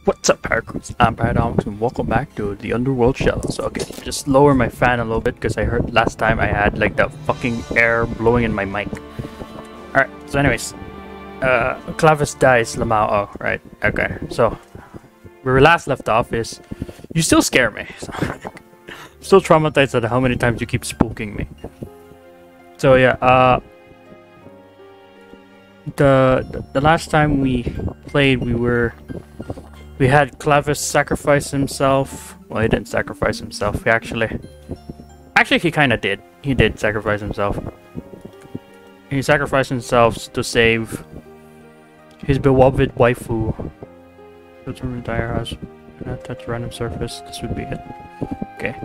What's up, Paracoons? I'm Paradomics, and welcome back to the Underworld Cello. So, okay, just lower my fan a little bit because I heard last time I had like the fucking air blowing in my mic. Alright, so anyways, Clavis dies Lamau. Oh, right, okay. So, where we last left off is, you still scare me. So, I'm still traumatized at how many times you keep spooking me. So yeah, the last time we played, we had Clavis sacrifice himself. Well, he didn't sacrifice himself. He actually, he kind of did. He did sacrifice himself. He sacrificed himself to save his beloved waifu. Let's retire house. Not touch random surface. This would be it. Okay.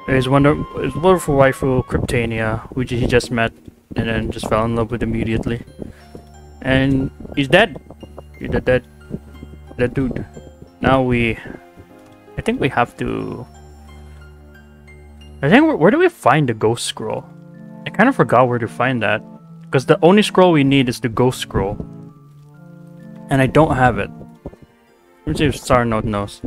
His wonderful waifu, Cryptania, who he just met and then just fell in love with immediately. And he's dead. He's dead. That dude. Now I think we have to. Where do we find the ghost scroll? I kind of forgot where to find that, because the only scroll we need is the ghost scroll, and I don't have it. Let me see if Sarnote knows.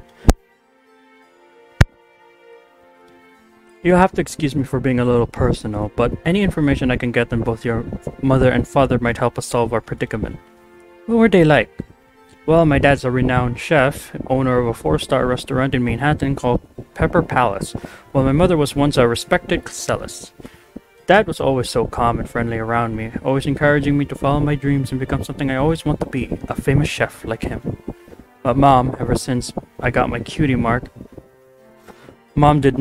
You'll have to excuse me for being a little personal, but any information I can get on both your mother and father might help us solve our predicament. What were they like? Well, my dad's a renowned chef, owner of a 4-star restaurant in Manhattan called Pepper Palace, while my mother was once a respected cellist. Dad was always so calm and friendly around me, always encouraging me to follow my dreams and become something I always want to be, a famous chef like him. But Mom, ever since I got my cutie mark, Mom did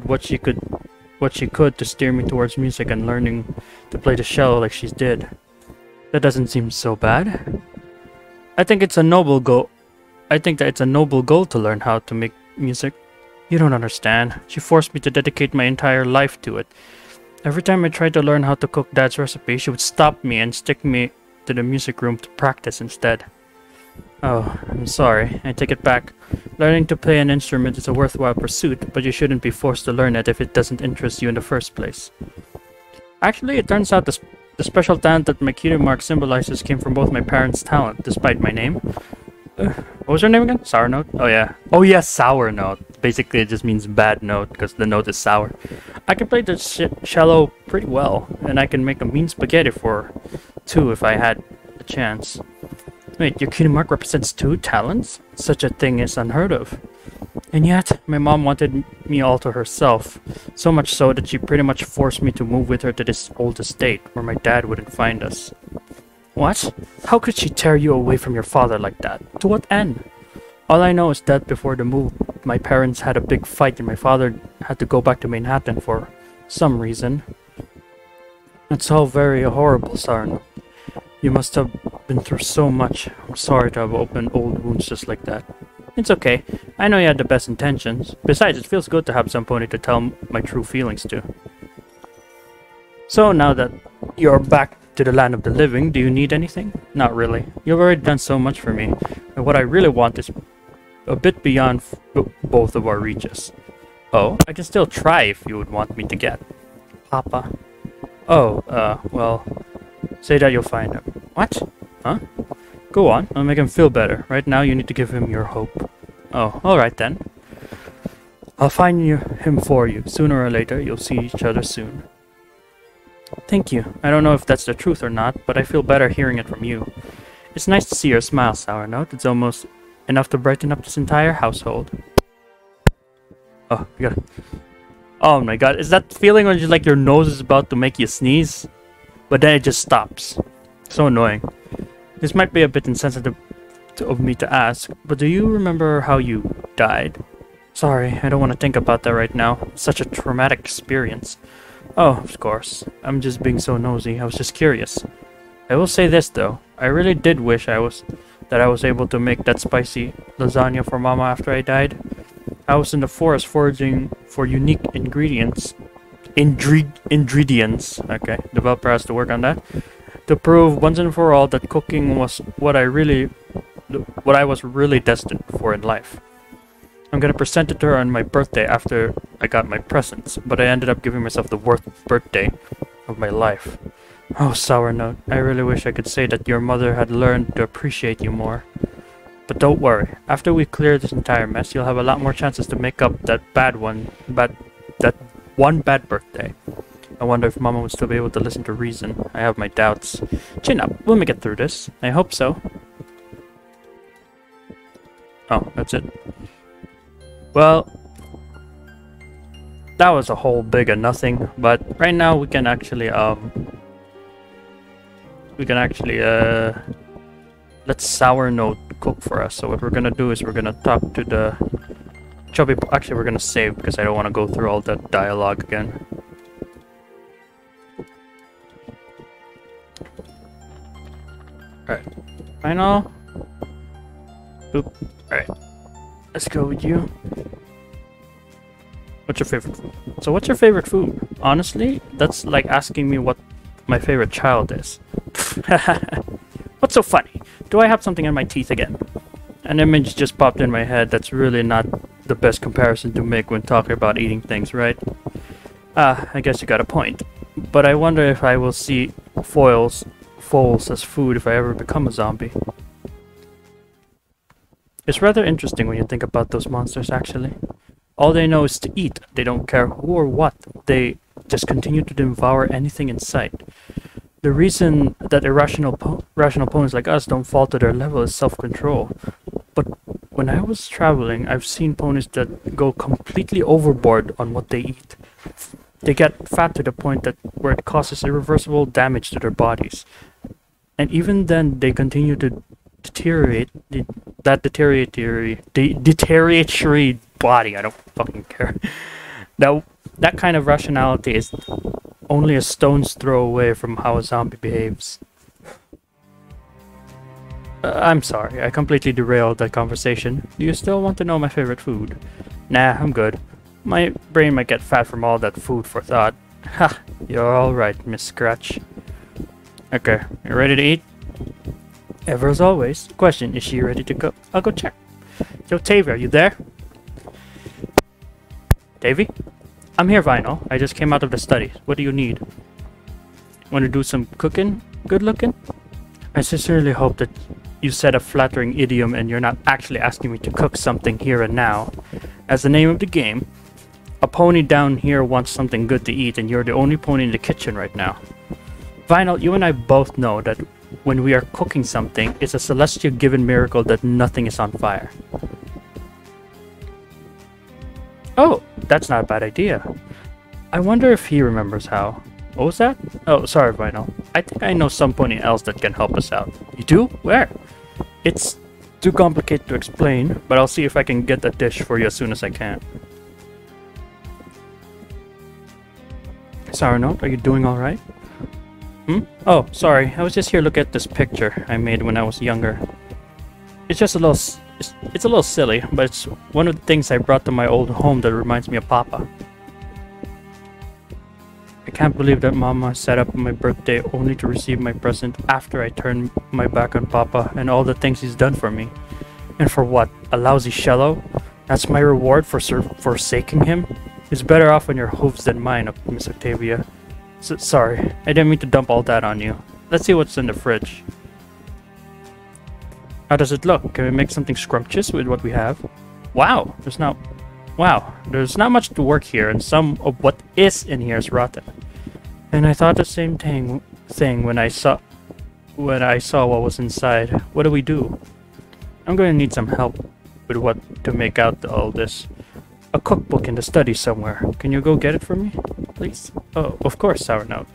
what she could to steer me towards music and learning to play the cello like she did. That doesn't seem so bad. I think that it's a noble goal to learn how to make music. You don't understand. She forced me to dedicate my entire life to it. Every time I tried to learn how to cook Dad's recipe, she would stop me and stick me to the music room to practice instead. Oh, I'm sorry. I take it back. Learning to play an instrument is a worthwhile pursuit, but you shouldn't be forced to learn it if it doesn't interest you in the first place. Actually, it turns out the special talent that my cutie mark symbolizes came from both my parents' talent, despite my name. What was her name again? Sour Note? Oh yeah. Oh yeah, Sour Note. Basically, it just means bad note, because the note is sour. I can play the cello pretty well, and I can make a mean spaghetti for two if I had the chance. Wait, your cutie mark represents 2 talents? Such a thing is unheard of. And yet, my mom wanted me all to herself, so much so that she pretty much forced me to move with her to this old estate, where my dad wouldn't find us. What? How could she tear you away from your father like that? To what end? All I know is that before the move, my parents had a big fight and my father had to go back to Manhattan for some reason. It's all very horrible, Sarno. You must have been through so much. I'm sorry to have opened old wounds just like that. It's okay. I know you had the best intentions. Besides, it feels good to have somebody to tell my true feelings to. So now that you're back to the land of the living, do you need anything? Not really. You've already done so much for me. And what I really want is a bit beyond both of our reaches. Oh, I can still try if you would want me to get. Papa. Oh, well, say that you'll find him. What? Huh? Go on, I'll make him feel better. Right now you need to give him your hope. Oh, alright then. I'll find him for you. Sooner or later, you'll see each other soon. Thank you. I don't know if that's the truth or not, but I feel better hearing it from you. It's nice to see your smile, Sour Note. It's almost enough to brighten up this entire household. Oh, you got it. Oh my god, is that feeling when like your nose is about to make you sneeze? But then it just stops. So annoying. This might be a bit insensitive of me to ask, but do you remember how you died? Sorry, I don't want to think about that right now. It's such a traumatic experience. Oh, of course. I'm just being so nosy. I was just curious. I will say this though. I really did wish I was able to make that spicy lasagna for Mama after I died. I was in the forest foraging for unique ingredients. Ingredients. Okay, developer has to work on that. To prove once and for all that cooking was what I was really destined for in life. I'm gonna present it to her on my birthday after I got my presents, but I ended up giving myself the worst birthday of my life. Oh, Sour Note, I really wish I could say that your mother had learned to appreciate you more. But don't worry, after we clear this entire mess, you'll have a lot more chances to make up that that one bad birthday. I wonder if Mama would still be able to listen to reason. I have my doubts. Chin up, we'll make it through this. I hope so. Oh, that's it. Well, that was a whole big of nothing, but right now we can actually, let Sour Note cook for us. So what we're gonna do is we're gonna talk to the chubby, actually we're gonna save because I don't want to go through all that dialogue again. Alright, final. Oop. Alright, let's go with you. What's your favorite food? So what's your favorite food? Honestly, that's like asking me what my favorite child is. What's so funny? Do I have something in my teeth again? An image just popped in my head that's really not the best comparison to make when talking about eating things, right? I guess you got a point. But I wonder if I will see foals as food if I ever become a zombie. It's rather interesting when you think about those monsters, actually. All they know is to eat. They don't care who or what. They just continue to devour anything in sight. The reason that rational opponents like us don't fall to their level is self-control. But when I was traveling, I've seen ponies that go completely overboard on what they eat. They get fat to the point that where it causes irreversible damage to their bodies. And even then, they continue to deteriorate that deterioratory body. I don't fucking care. Now, that kind of rationality is only a stone's throw away from how a zombie behaves. I'm sorry, I completely derailed that conversation. Do you still want to know my favorite food? Nah, I'm good. My brain might get fat from all that food for thought. Ha, you're alright, Miss Scratch. Okay, you ready to eat? Ever as always. Question, is she ready to go? I'll go check. Octavia, are you there? Davy? I'm here, Vinyl. I just came out of the study. What do you need? Want to do some cooking? Good looking? I sincerely hope that you said a flattering idiom and you're not actually asking me to cook something here and now. As the name of the game, a pony down here wants something good to eat and you're the only pony in the kitchen right now. Vinyl, you and I both know that when we are cooking something, it's a celestial given miracle that nothing is on fire. Oh, that's not a bad idea. I wonder if he remembers how. What was that? Oh, sorry, Vinyl. I think I know somebody else that can help us out. You do? Where? It's too complicated to explain, but I'll see if I can get a dish for you as soon as I can. Sour Note, are you doing alright? Oh, sorry. I was just here looking at this picture I made when I was younger. It's just a little... It's a little silly, but it's one of the things I brought to my old home that reminds me of Papa. I can't believe that Mama set up my birthday only to receive my present after I turned my back on Papa and all the things he's done for me. And for what? A lousy cello? That's my reward for forsaking him? He's better off on your hooves than mine, Miss Octavia. Sorry, I didn't mean to dump all that on you. Let's see what's in the fridge. How does it look? Can we make something scrumptious with what we have? Wow, there's not much to work here, and some of what is in here is rotten. And I thought the same thing when I saw what was inside. What do we do? I'm going to need some help with what to make out all this. A cookbook in the study somewhere. Can you go get it for me, please? Oh, of course, Sour Note.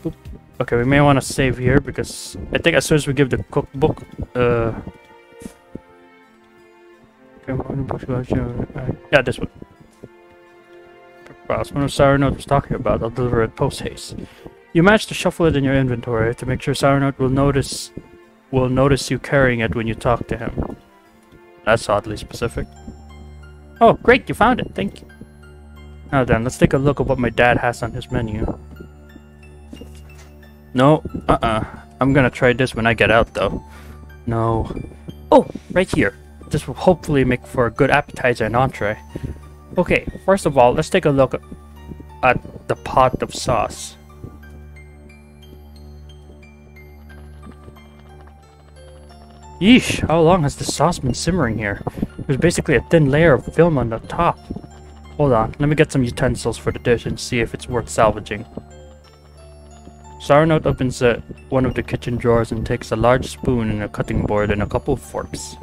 Oop. Okay, we may want to save here because I think as soon as we give the cookbook, yeah, this one. That's one of Sour Note was talking about. I'll deliver it post haste. You managed to shuffle it in your inventory to make sure Sour Note will notice you carrying it when you talk to him. That's oddly specific. Oh, great! You found it. Thank you. Now then, let's take a look at what my dad has on his menu. No, I'm gonna try this when I get out, though. No. Oh, right here. This will hopefully make for a good appetizer and entree. Okay, first of all, let's take a look at the pot of sauce. Yeesh, how long has this sauce been simmering here? There's basically a thin layer of film on the top. Hold on, let me get some utensils for the dish and see if it's worth salvaging. Sournote opens one of the kitchen drawers and takes a large spoon and a cutting board and a couple of forks.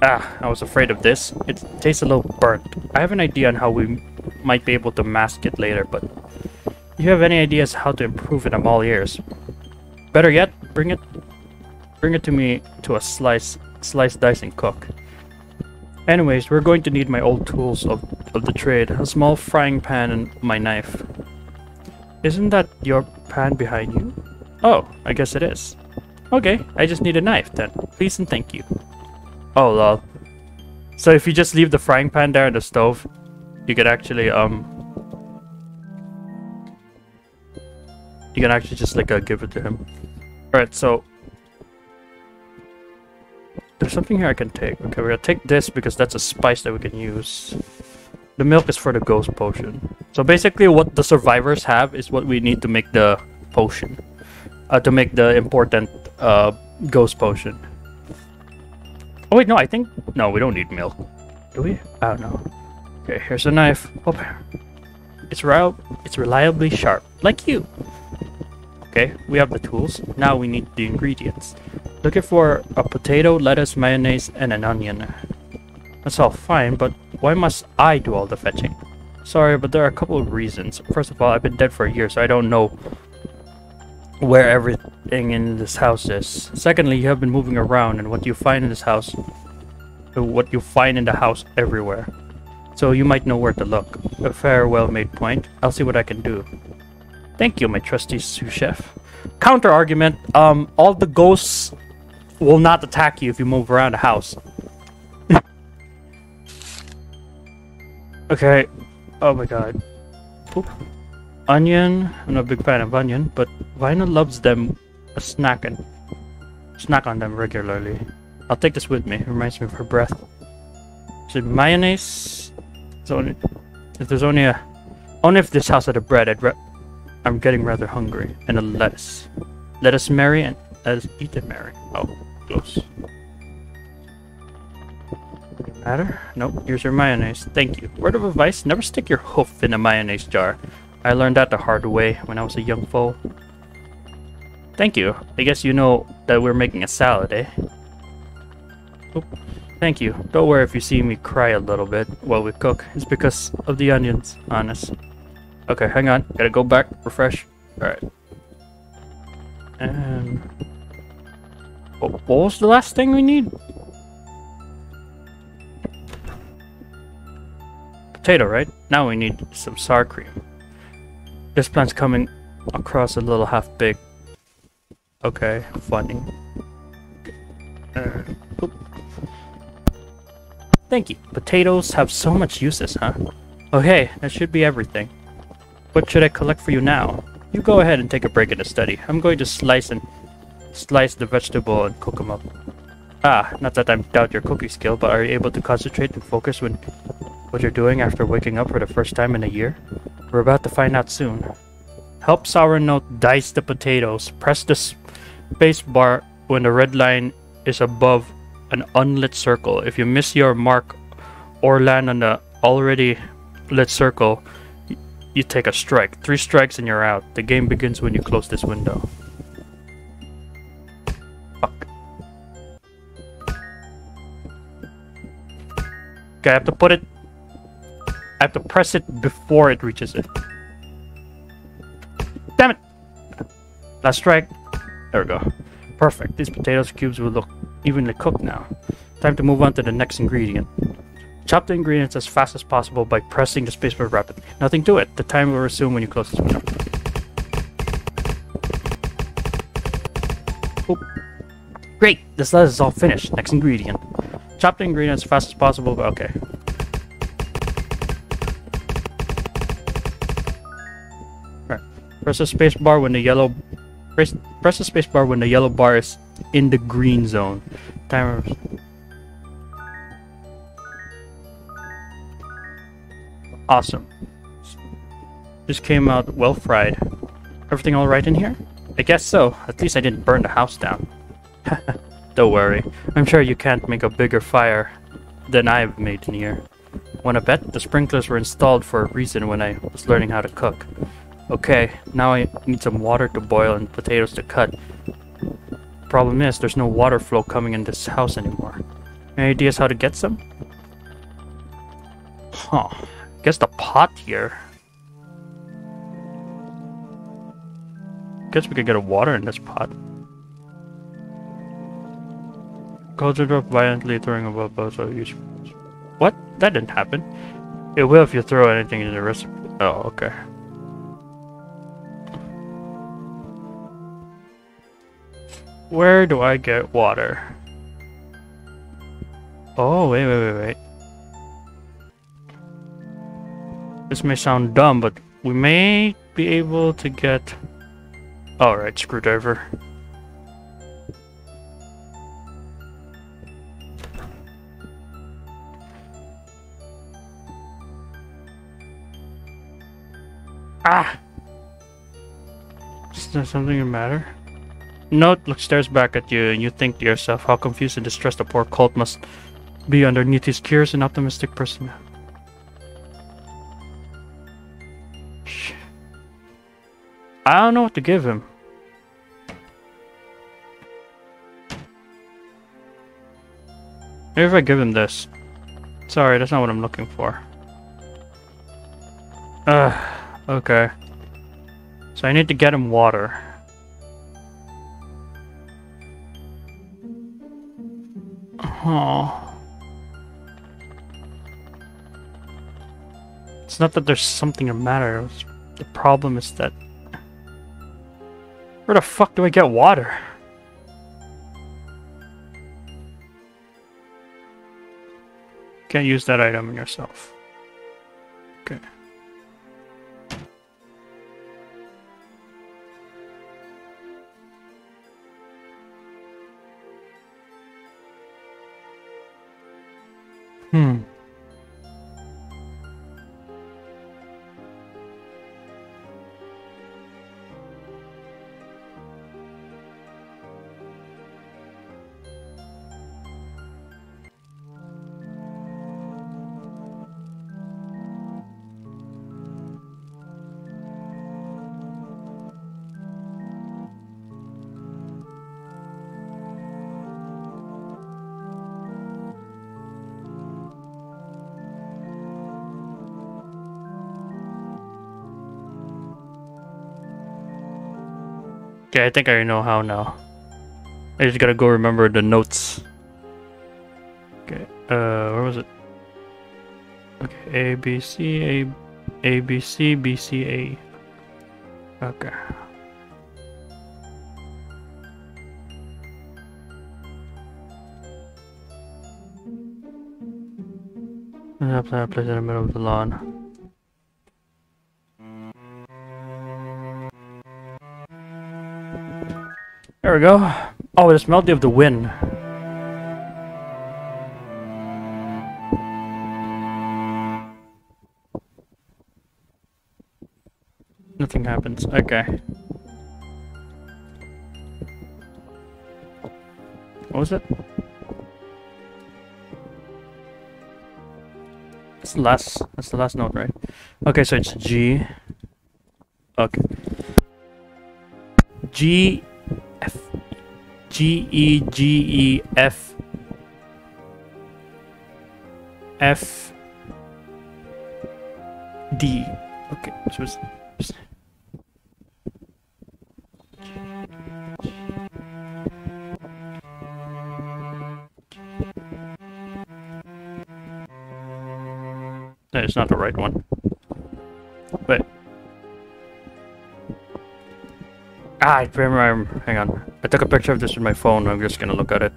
Ah, I was afraid of this. It tastes a little burnt. I have an idea on how we might be able to mask it later, but if you have any ideas how to improve it, I'm all ears. Better yet, bring it to me to a slice, dice, and cook. Anyways, we're going to need my old tools of the trade, a small frying pan and my knife. Isn't that your pan behind you? Oh, I guess it is. Okay, I just need a knife then. Please and thank you. Oh lol. So if you just leave the frying pan there on the stove, you can actually just like give it to him. Alright, so there's something here I can take. Okay, we're gonna take this because that's a spice that we can use. The milk is for the ghost potion. So basically what the survivors have is what we need to make the potion. To make the important ghost potion. Oh wait, no, I think... No, we don't need milk. Do we? I don't know. Okay, here's a knife. Oh, it's reliably sharp. Like you. Okay, we have the tools. Now we need the ingredients. Looking for a potato, lettuce, mayonnaise, and an onion. That's all fine, but why must I do all the fetching? Sorry, but there are a couple of reasons. First of all, I've been dead for a year, so I don't know where everything in this house is. Secondly, you have been moving around, and what you find in this house, what you find in the house everywhere. So you might know where to look. A fair, well-made point. I'll see what I can do. Thank you, my trusty sous chef. Counter argument, all the ghosts will not attack you if you move around the house. Okay. Oh my god. Oop. Onion. I'm not a big fan of onion, but Vina loves them snack on them regularly. I'll take this with me. It reminds me of her breath. Is it mayonnaise? Only if this house had a bread, I'm getting rather hungry. And a lettuce. Let us marry and let us eat and marry. Oh, close. Matter? Nope, here's your mayonnaise. Thank you. Word of advice, never stick your hoof in a mayonnaise jar. I learned that the hard way when I was a young foal. Thank you. I guess you know that we're making a salad, eh? Oop. Thank you. Don't worry if you see me cry a little bit while we cook. It's because of the onions, honest. Okay, hang on. Gotta go back, refresh. Alright. And... what was the last thing we need? Potato, right? Now we need some sour cream. This plant's coming across a little half big. Okay, funny. Thank you. Potatoes have so much uses, huh? Okay, that should be everything. What should I collect for you now? You go ahead and take a break in the study. I'm going to slice the vegetable and cook them up. Ah, not that I doubt your cooking skill, but are you able to concentrate and focus when what you're doing after waking up for the first time in a year? We're about to find out soon. Help Sournote dice the potatoes. Press the space bar when the red line is above an unlit circle. If you miss your mark or land on the already lit circle, you take a strike. 3 strikes and you're out. The game begins when you close this window. Fuck. Okay, I have to put it... I have to press it before it reaches it. Damn it! Last strike. There we go. Perfect. These potatoes cubes will look evenly cooked now. Time to move on to the next ingredient. Chop the ingredients as fast as possible by pressing the spacebar rapidly. Nothing to it. The time will resume when you close this window. Oop. Great! This lettuce is all finished. Next ingredient. Chop the ingredients as fast as possible. Okay. Press the spacebar when the yellow press the spacebar when the yellow bar is in the green zone. Timer. Awesome. This came out well fried. Everything all right in here? I guess so. At least I didn't burn the house down. Don't worry. I'm sure you can't make a bigger fire than I've made in here. Wanna bet? The sprinklers were installed for a reason when I was learning how to cook. Okay, now I need some water to boil and potatoes to cut. Problem is, there's no water flow coming in this house anymore. Any ideas how to get some? Huh. Guess the pot here. Guess we could get a water in this pot. Culture drop violently throwing above both so use. What? That didn't happen. It will if you throw anything in the recipe. Oh, okay. Where do I get water? Oh, wait. This may sound dumb, but we may be able to get... Alright, screwdriver. Ah! Is there something the matter? Note stares back at you, and you think to yourself how confused and distressed the poor cult must be underneath his curious and optimistic person. I don't know what to give him. Maybe if I give him this. Sorry, that's not what I'm looking for. Okay. So I need to get him water. Oh. It's not that there's something the matter. The problem is that... Where the fuck do I get water? Can't use that item on yourself. Okay. Okay, I think I know how now. I just gotta go remember the notes. Okay, where was it? Okay, A, B, C, A, B, C, B, C, A. Okay. And I plant a place in the middle of the lawn. There we go. Oh, it's melody of the wind. Nothing happens. Okay. What was it? That's the last note, right? Okay, so it's G. Okay. G F G E G E F F D. Okay, so it's no, it's not the right one. Wait. I remember. Hang on. I took a picture of this with my phone. I'm just gonna look at it.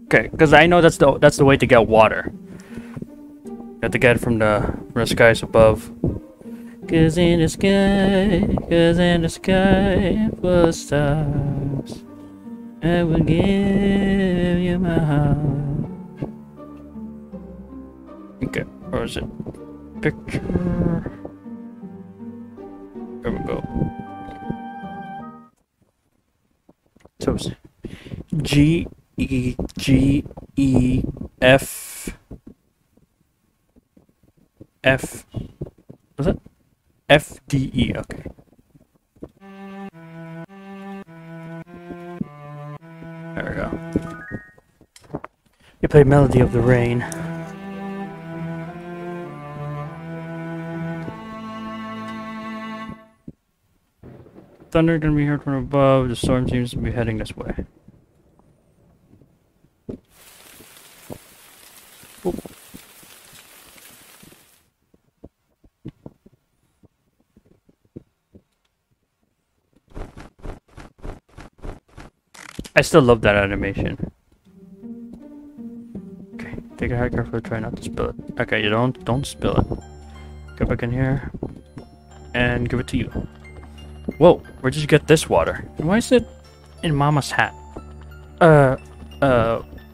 Okay, because I know that's the way to get water. You have to get it from the skies above. Cause in the sky, for stars, I will give you my heart. Okay, where is it? Picture. There we go. So it's G E G E F F. Was it F D E? Okay. There we go. You play Melody of the Rain. Thunder can be heard from above. The storm seems to be heading this way. Oop. I still love that animation. Okay, take a hard carefully, try not to spill it. Okay, you don't spill it. Go back in here and give it to you. Whoa, where'd you get this water? And why is it in Mama's hat?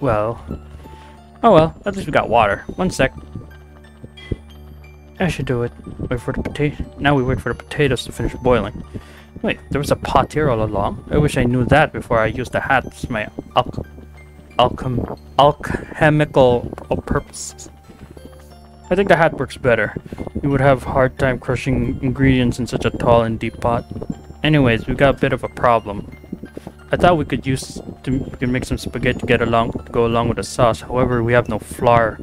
Well. Oh well, at least we got water. One sec. I should do it. Wait for the potato. Now we wait for the potatoes to finish boiling. Wait, there was a pot here all along. I wish I knew that before I used the hat as my alchemical purposes. I think the hat works better. You would have a hard time crushing ingredients in such a tall and deep pot. Anyways, we got a bit of a problem. I thought we could make some spaghetti to go along with the sauce. However, we have no flour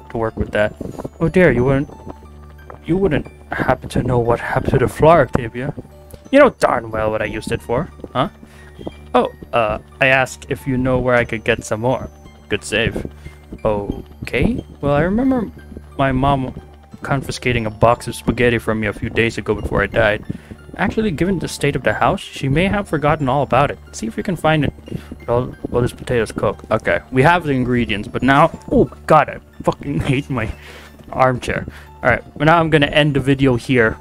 to work with that. Oh dear, you wouldn't happen to know what happened to the flour, Octavia? You know darn well what I used it for, huh? Oh, I asked if you know where I could get some more. Good save. Okay. Well, I remember my mom confiscating a box of spaghetti from me a few days ago before I died. Actually, given the state of the house, she may have forgotten all about it. See if you can find it while these potatoes cook. Okay, we have the ingredients, but now... Oh, God, I fucking hate my armchair. Alright, but now I'm gonna end the video here.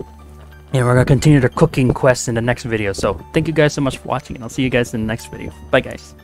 And we're gonna continue the cooking quest in the next video. So, thank you guys so much for watching, and I'll see you guys in the next video. Bye, guys.